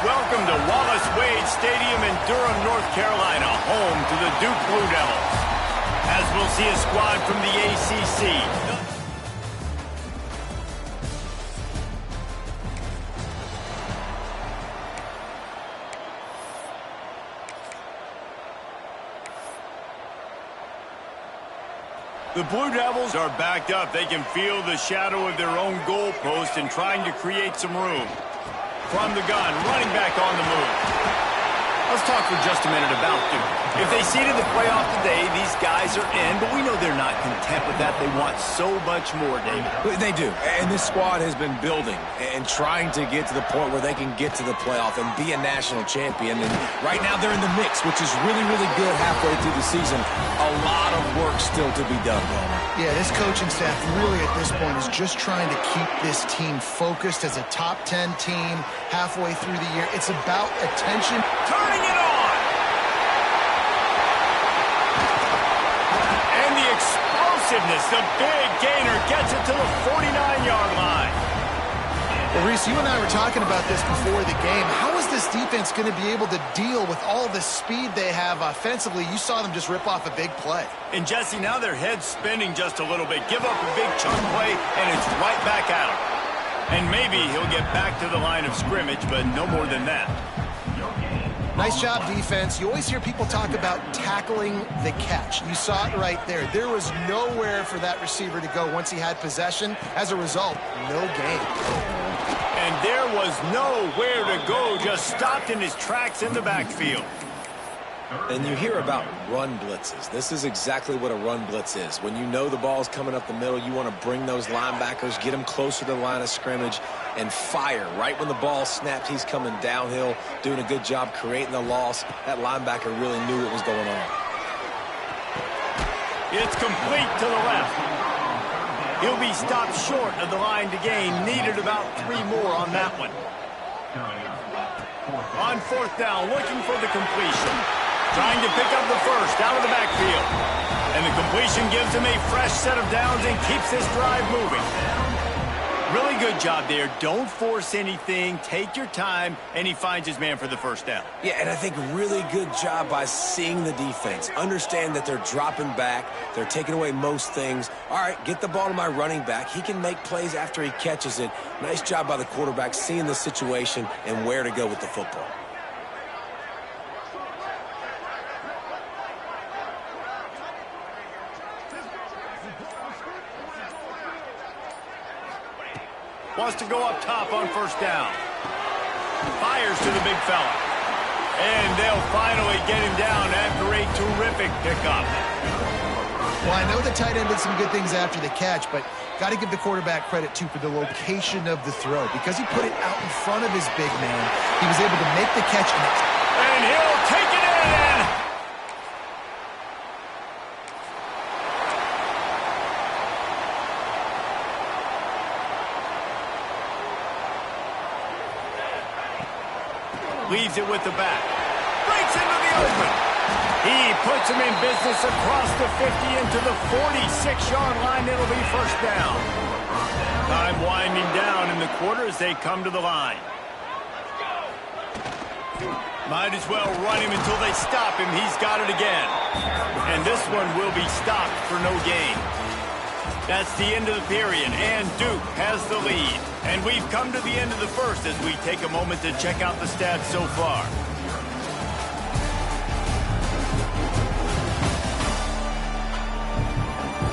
welcome to Wallace Wade Stadium in Durham, North Carolina, home to the Duke Blue Devils. As we'll see a squad from the ACC. The Blue Devils are backed up. They can feel the shadow of their own goalpost and trying to create some room. From the gun, running back on the move. Let's talk for just a minute about Duke. If they seeded the playoff today, these guys are in, but we know they're not content with that. They want so much more, David. They do, and this squad has been building and trying to get to the point where they can get to the playoff and be a national champion. And right now they're in the mix, which is really, really good halfway through the season. A lot of work still to be done, Homer. Yeah, this coaching staff really at this point is just trying to keep this team focused as a top 10 team halfway through the year. It's about attention. Turning it on! And the explosiveness, the big gainer gets it to the 49-yard line. Well, Reese, you and I were talking about this before the game. How is this defense going to be able to deal with all the speed they have offensively? You saw them just rip off a big play. And, Jesse, now their head's spinning just a little bit. Give up a big chunk play, and it's right back at him. And maybe he'll get back to the line of scrimmage, but no more than that. Nice job, defense. You always hear people talk about tackling the catch. You saw it right there. There was nowhere for that receiver to go once he had possession. As a result, no gain. And there was nowhere to go, just stopped in his tracks in the backfield. And you hear about run blitzes. This is exactly what a run blitz is. When you know the ball's coming up the middle, you want to bring those linebackers, get them closer to the line of scrimmage, and fire. Right when the ball snapped, he's coming downhill, doing a good job creating the loss. That linebacker really knew what was going on. It's complete to the left. He'll be stopped short of the line to gain. Needed about 3 more on that one. On 4th down, looking for the completion. Trying to pick up the first out of the backfield. And the completion gives him a fresh set of downs and keeps this drive moving. Really good job there. Don't force anything. Take your time, and he finds his man for the first down. Yeah, and I think really good job by seeing the defense. Understand that they're dropping back. They're taking away most things. All right, get the ball to my running back. He can make plays after he catches it. Nice job by the quarterback seeing the situation and where to go with the football. Wants to go up top on 1st down. Fires to the big fella. And they'll finally get him down after a terrific pickup. Well, I know the tight end did some good things after the catch, but got to give the quarterback credit, too, for the location of the throw. Because he put it out in front of his big man, he was able to make the catch. And he'll take it in. Leaves it with the back. Breaks into the open. He puts him in business across the 50 into the 46-yard line. It'll be 1st down. Time winding down in the quarter as they come to the line. Might as well run him until they stop him. He's got it again. And this one will be stopped for no gain. That's the end of the period, and Duke has the lead. And we've come to the end of the first as we take a moment to check out the stats so far.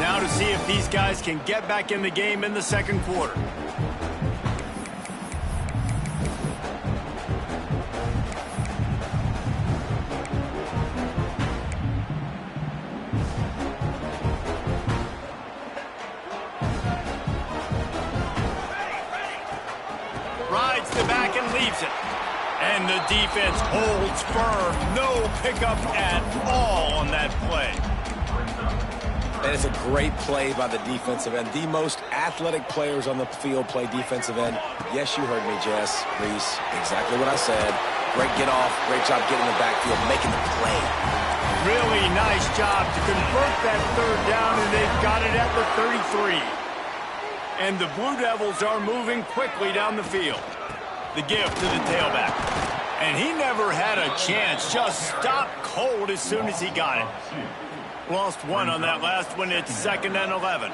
Now to see if these guys can get back in the game in the 2nd quarter. Rides the back and leaves it. And the defense holds firm. No pickup at all on that play. And it's a great play by the defensive end. The most athletic players on the field play defensive end. Yes, you heard me, Jess, Reese. Exactly what I said. Great get off. Great job getting the backfield, making the play. Really nice job to convert that 3rd down, and they've got it at the 33. And the Blue Devils are moving quickly down the field. The give to the tailback. And he never had a chance. Just stopped cold as soon as he got it. Lost one on that last one. It's 2nd and 11.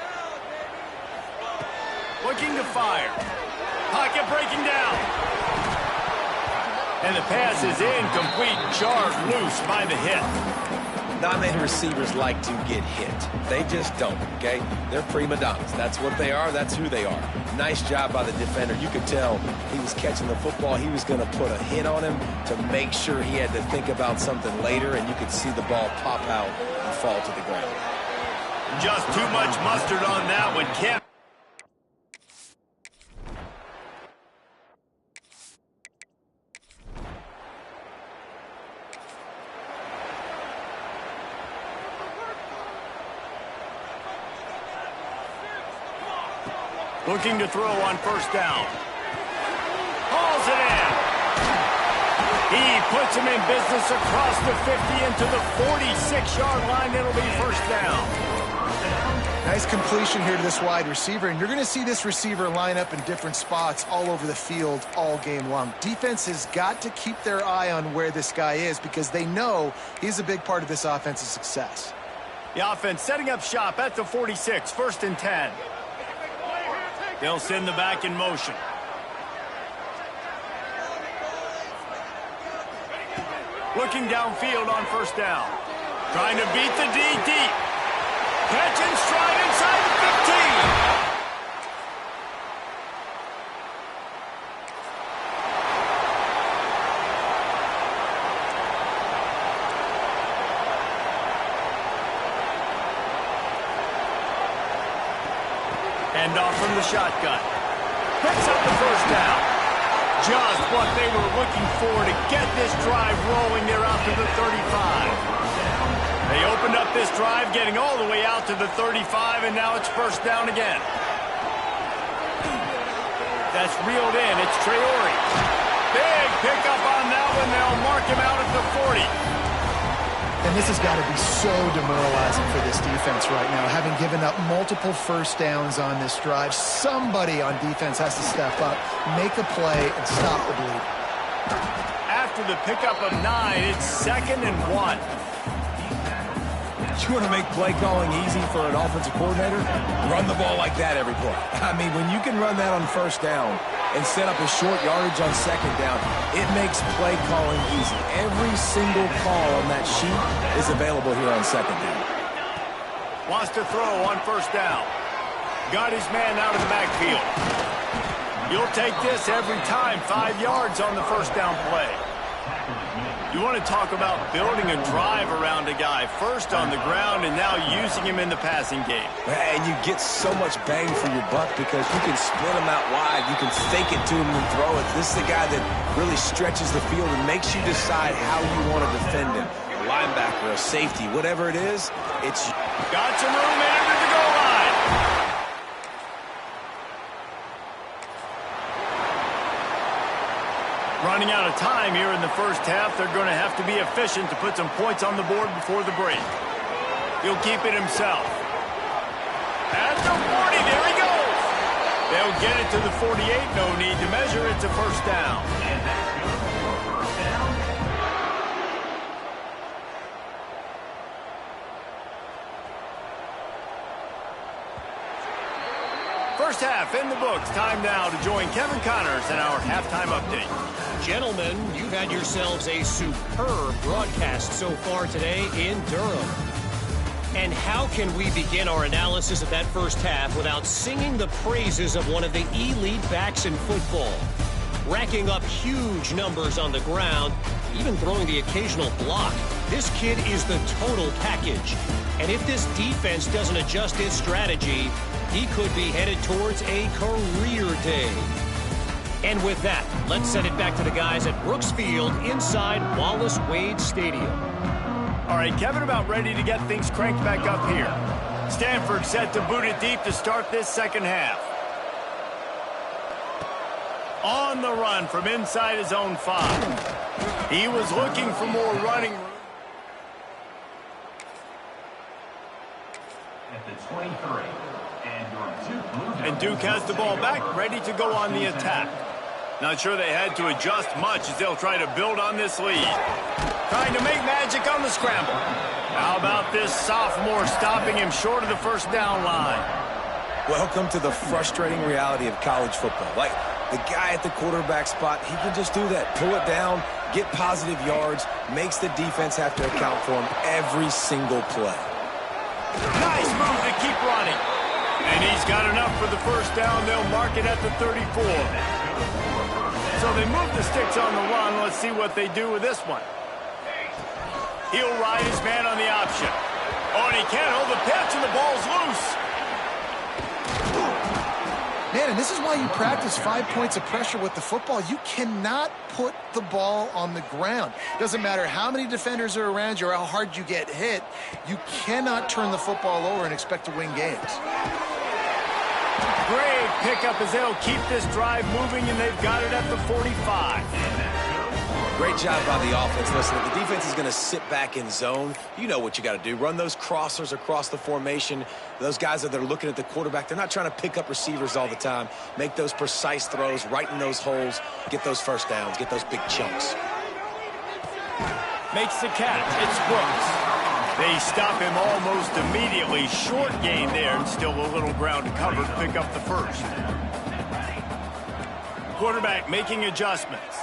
Looking to fire. Pocket breaking down. And the pass is incomplete. Jarred loose by the hit. Not many receivers like to get hit. They just don't, okay? They're prima donnas. That's what they are. That's who they are. Nice job by the defender. You could tell he was catching the football. He was going to put a hit on him to make sure he had to think about something later, and you could see the ball pop out and fall to the ground. Just too much mustard on that one. Can't. Looking to throw on 1st down. Hauls it in. He puts him in business across the 50 into the 46-yard line. It'll be 1st down. Nice completion here to this wide receiver, and you're going to see this receiver line up in different spots all over the field all game long. Defense has got to keep their eye on where this guy is because they know he's a big part of this offense's success. The offense setting up shop at the 46, 1st and 10. They'll send the back in motion. Looking downfield on 1st down. Trying to beat the D deep. Catch and stride inside the 15. Off from the shotgun. Picks up the 1st down. Just what they were looking for to get this drive rolling. They're out to the 35. They opened up this drive getting all the way out to the 35, and now it's 1st down again. That's reeled in. It's Traore. Big pickup on that one. They'll mark him out at the 40. And this has got to be so demoralizing for this defense right now, having given up multiple 1st downs on this drive. Somebody on defense has to step up, make a play, and stop the bleed. After the pickup of 9, it's 2nd and 1. You want to make play calling easy for an offensive coordinator? Run the ball like that every play. I mean, when you can run that on 1st down and set up a short yardage on 2nd down, it makes play calling easy. Every single call on that sheet is available here on 2nd down. Wants to throw on 1st down. Got his man out of the backfield. You'll take this every time. 5 yards on the 1st down play. You want to talk about building a drive around a guy. First on the ground and now using him in the passing game. And you get so much bang for your buck because you can split him out wide. You can fake it to him and throw it. This is the guy that really stretches the field and makes you decide how you want to defend him. A linebacker, a safety, whatever it is, it's... Got some room in under the goal line. Running out of time here in the 1st half. They're going to have to be efficient to put some points on the board before the break. He'll keep it himself. At the 40, there he goes. They'll get it to the 48. No need to measure. It's a 1st down. First half in the books. Time now to join Kevin Connors in our halftime update. Gentlemen, you've had yourselves a superb broadcast so far today in Durham. And how can we begin our analysis of that 1st half without singing the praises of one of the elite backs in football? Racking up huge numbers on the ground, even throwing the occasional block. This kid is the total package. And if this defense doesn't adjust its strategy, he could be headed towards a career day. And with that, let's send it back to the guys at Brooks Field inside Wallace Wade Stadium. All right, Kevin, about ready to get things cranked back up here. Stanford set to boot it deep to start this 2nd half. On the run from inside his own 5. He was looking for more running room. At the 23. And Duke has the ball back, ready to go on the attack. Not sure they had to adjust much as they'll try to build on this lead. Trying to make magic on the scramble. How about this sophomore stopping him short of the first down line? Welcome to the frustrating reality of college football. Like, the guy at the quarterback spot, he can just do that. Pull it down, get positive yards, makes the defense have to account for him every single play. Nice move to keep running. And he's got enough for the first down. They'll mark it at the 34. So they move the sticks on the run. Let's see what they do with this one. He'll ride his man on the option. Oh, and he can't hold the pitch, and the ball's loose. Man, and this is why you practice 5 points of pressure with the football. You cannot put the ball on the ground. Doesn't matter how many defenders are around you or how hard you get hit. You cannot turn the football over and expect to win games. Great pickup as they'll keep this drive moving, and they've got it at the 45. Great job by the offense. Listen, if the defense is going to sit back in zone, you know what you got to do. Run those crossers across the formation. Those guys that are looking at the quarterback, they're not trying to pick up receivers all the time. Make those precise throws right in those holes. Get those first downs. Get those big chunks. Makes the catch. It's Brooks. They stop him almost immediately. Short gain there, and still a little ground to cover to pick up the first. Quarterback making adjustments.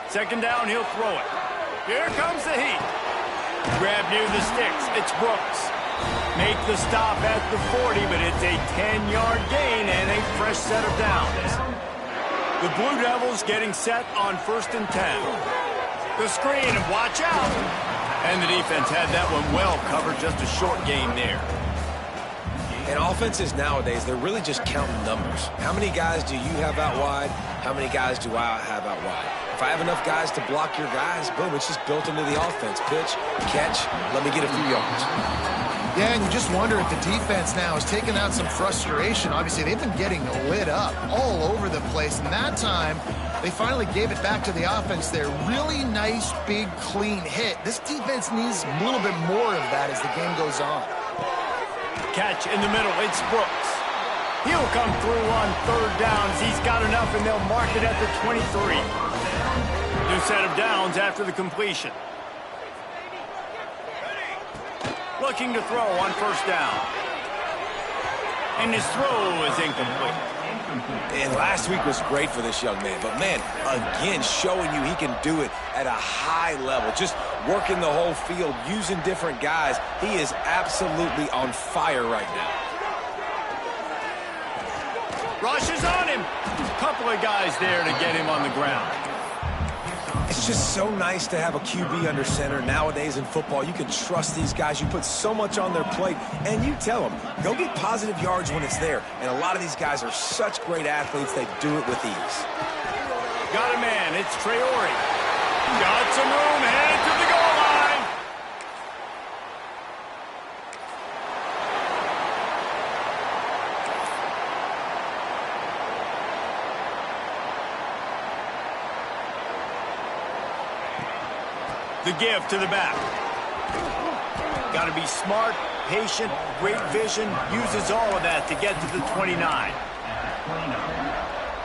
Second down, he'll throw it. Here comes the heat. Grab near the sticks. It's Brooks. Make the stop at the 40, but it's a 10-yard gain and a fresh set of downs. The Blue Devils getting set on 1st and 10. The screen, and watch out. And the defense had that one well covered, just a short gain there. And offenses nowadays, they're really just counting numbers. How many guys do you have out wide? How many guys do I have out wide? If I have enough guys to block your guys, boom, it's just built into the offense. Pitch, catch, let me get a few yards. Yeah, and you just wonder if the defense now has taken out some frustration. Obviously, they've been getting lit up all over the place. And that time, they finally gave it back to the offense there. Really nice, big, clean hit. This defense needs a little bit more of that as the game goes on. Catch in the middle. It's Brooks. He'll come through on 3rd downs. He's got enough, and they'll mark it at the 23. New set of downs after the completion. Looking to throw on 1st down. And his throw is incomplete. And last week was great for this young man. But, man, again, showing you he can do it at a high level. Just working the whole field, using different guys. He is absolutely on fire right now. Rushes on him. Couple of guys there to get him on the ground. It's just so nice to have a QB under center. Nowadays in football, you can trust these guys. You put so much on their plate, and you tell them, go get positive yards when it's there. And a lot of these guys are such great athletes, they do it with ease. Got a man. It's Traore. Got some room, headed to the goal line. The give to the back. Got to be smart, patient, great vision. Uses all of that to get to the 29.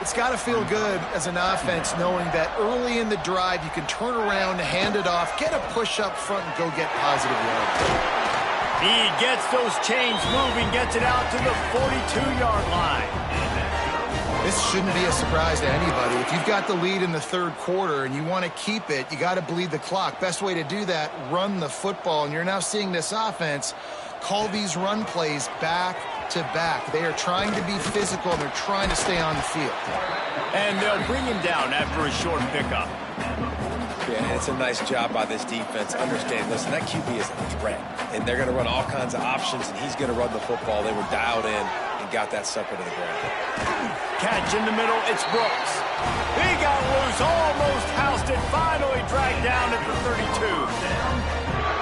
It's got to feel good as an offense knowing that early in the drive you can turn around, hand it off, get a push up front, and go get positive yards. He gets those chains moving, gets it out to the 42-yard line. This shouldn't be a surprise to anybody. If you've got the lead in the 3rd quarter and you want to keep it, you got to bleed the clock. Best way to do that, run the football. And you're now seeing this offense call these run plays back to back. They are trying to be physical, and they're trying to stay on the field. And they'll bring him down after a short pickup. Yeah, and it's a nice job by this defense. Understand, listen, that QB is a threat. And they're going to run all kinds of options, and he's going to run the football. They were dialed in and got that sucker to the ground. Catch in the middle, it's Brooks. He got loose, almost housed it, finally dragged down at the 32.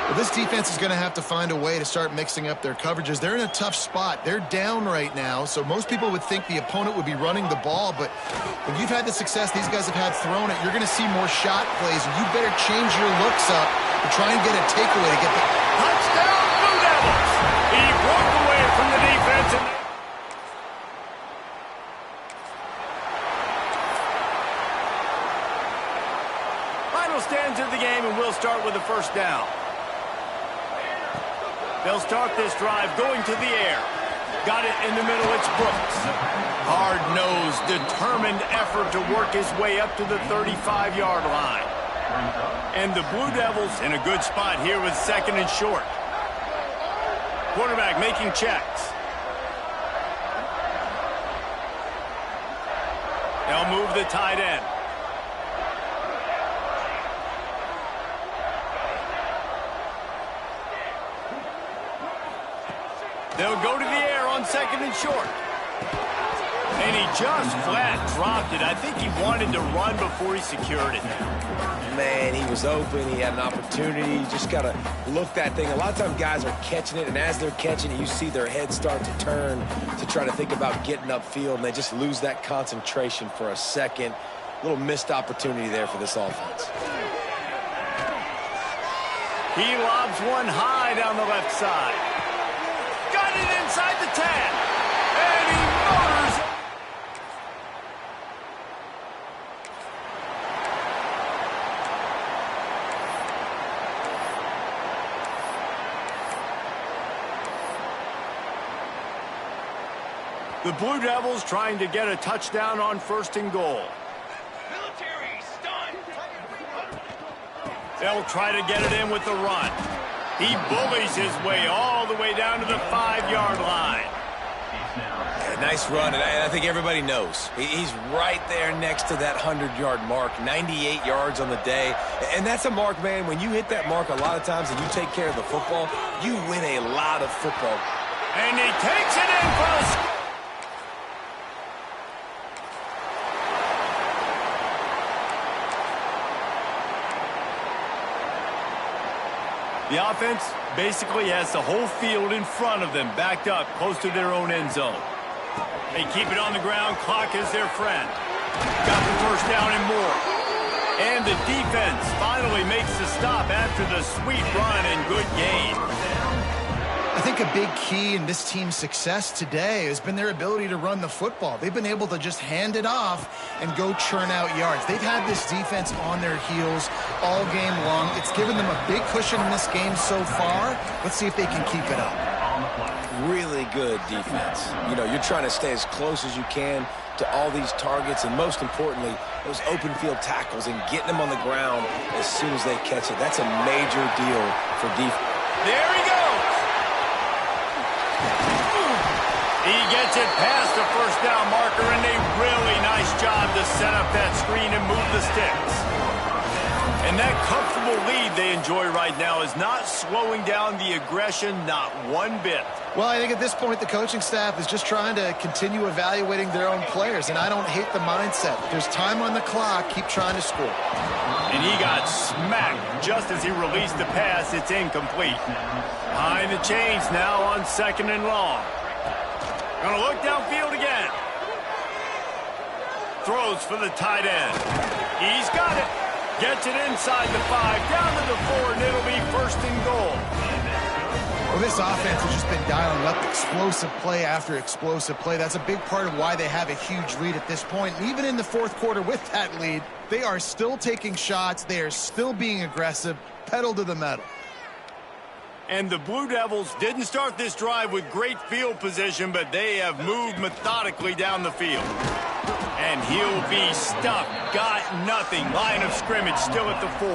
Well, this defense is going to have to find a way to start mixing up their coverages. They're in a tough spot. They're down right now, so most people would think the opponent would be running the ball, but when you've had the success these guys have had throwing it, you're going to see more shot plays, and you better change your looks up and try and get a takeaway to get the touchdown, Blue Devils. He broke away from the defense. They'll stand to the game, and we'll start with the first down. They'll start this drive going to the air. Got it in the middle. It's Brooks. Hard-nosed, determined effort to work his way up to the 35-yard line. And the Blue Devils in a good spot here with second and short. Quarterback making checks. They'll move the tight end. They'll go to the air on second and short. And he just flat dropped it. I think he wanted to run before he secured it. Man, he was open. He had an opportunity. You just got to look that thing. A lot of times guys are catching it, and as they're catching it, you see their head start to turn to try to think about getting upfield, and they just lose that concentration for a second. A little missed opportunity there for this offense. He lobs one high down the left side. Got it inside the 10. And he motors it. The Blue Devils trying to get a touchdown on first and goal. Military stun. They'll try to get it in with the run. He bullies his way all the way down to the 5-yard line. Yeah, nice run, and I think everybody knows. He's right there next to that 100-yard mark, 98 yards on the day. And that's a mark, man. When you hit that mark a lot of times and you take care of the football, you win a lot of football. And he takes it in for a score. The offense basically has the whole field in front of them, backed up close to their own end zone. They keep it on the ground. Clock is their friend. Got the first down and more. And the defense finally makes the stop after the sweet run and good gain. I think a big key in this team's success today has been their ability to run the football. They've been able to just hand it off and go churn out yards. They've had this defense on their heels all game long. It's given them a big cushion in this game so far. Let's see if they can keep it up. Really good defense. You know, you're trying to stay as close as you can to all these targets, and most importantly, those open field tackles and getting them on the ground as soon as they catch it. That's a major deal for defense. There he goes. He gets it past the first down marker, and a really nice job to set up that screen and move the sticks. And that comfortable lead they enjoy right now is not slowing down the aggression, not one bit. Well, I think at this point, the coaching staff is just trying to continue evaluating their own players, and I don't hate the mindset. There's time on the clock. Keep trying to score. And he got smacked just as he released the pass. It's incomplete. Behind the chains now on second and long. Gonna look downfield again. Throws for the tight end. He's got it. Gets it inside the 5, down to the 4, and it'll be first and goal. Well, this offense has just been dialing up explosive play after explosive play. That's a big part of why they have a huge lead at this point. And even in the fourth quarter with that lead, they are still taking shots. They are still being aggressive, pedal to the metal. And the Blue Devils didn't start this drive with great field position, but they have moved methodically down the field. And he'll be stuffed. Got nothing. Line of scrimmage still at the 4.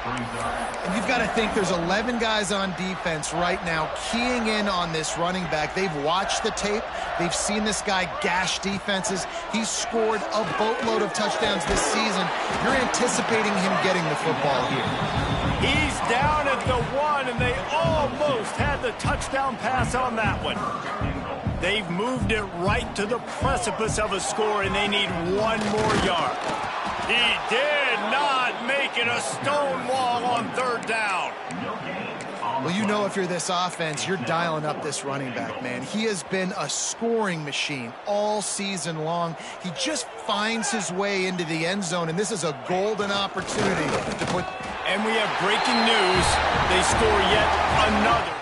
And you've got to think there's 11 guys on defense right now keying in on this running back. They've watched the tape. They've seen this guy gash defenses. He's scored a boatload of touchdowns this season. You're anticipating him getting the football here. He's down at the 1, and they almost had the touchdown pass on that one. They've moved it right to the precipice of a score, and they need one more yard. He did not make it a stone wall on third down. Well, you know if you're this offense, you're dialing up this running back, man. He has been a scoring machine all season long. He just finds his way into the end zone, and this is a golden opportunity to put... And we have breaking news. They score yet another.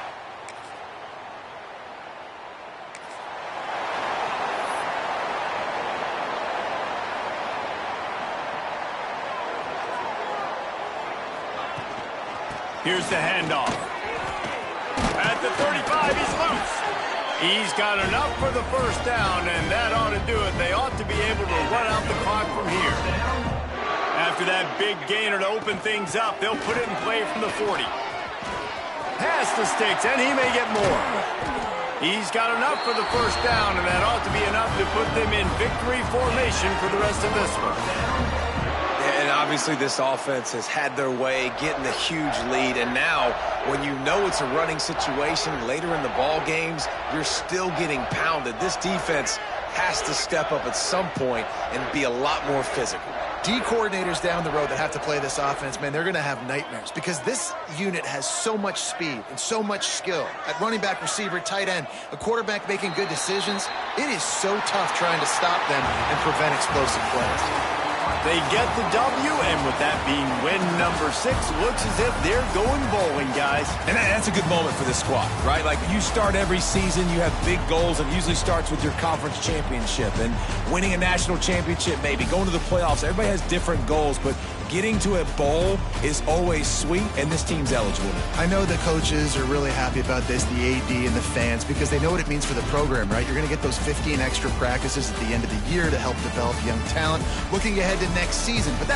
Here's the handoff. At the 35, he's loose. He's got enough for the first down, and that ought to do it. They ought to be able to run out the clock from here. After that big gainer to open things up, they'll put it in play from the 40. Pass the sticks, and he may get more. He's got enough for the first down, and that ought to be enough to put them in victory formation for the rest of this one. And obviously this offense has had their way, getting the huge lead. And now, when you know it's a running situation later in the ball games, you're still getting pounded. This defense has to step up at some point and be a lot more physical. D coordinators down the road that have to play this offense, man, they're going to have nightmares because this unit has so much speed and so much skill. At running back, receiver, tight end, a quarterback making good decisions, it is so tough trying to stop them and prevent explosive plays. They get the W, and with that being win number 6, looks as if they're going bowling, guys. And that's a good moment for this squad, right? Like, you start every season, you have big goals. It usually starts with your conference championship and winning a national championship, maybe going to the playoffs. Everybody has different goals, but getting to a bowl is always sweet, and this team's eligible. I know the coaches are really happy about this, the AD and the fans, because they know what it means for the program, right? You're going to get those 15 extra practices at the end of the year to help develop young talent, looking ahead to next season. But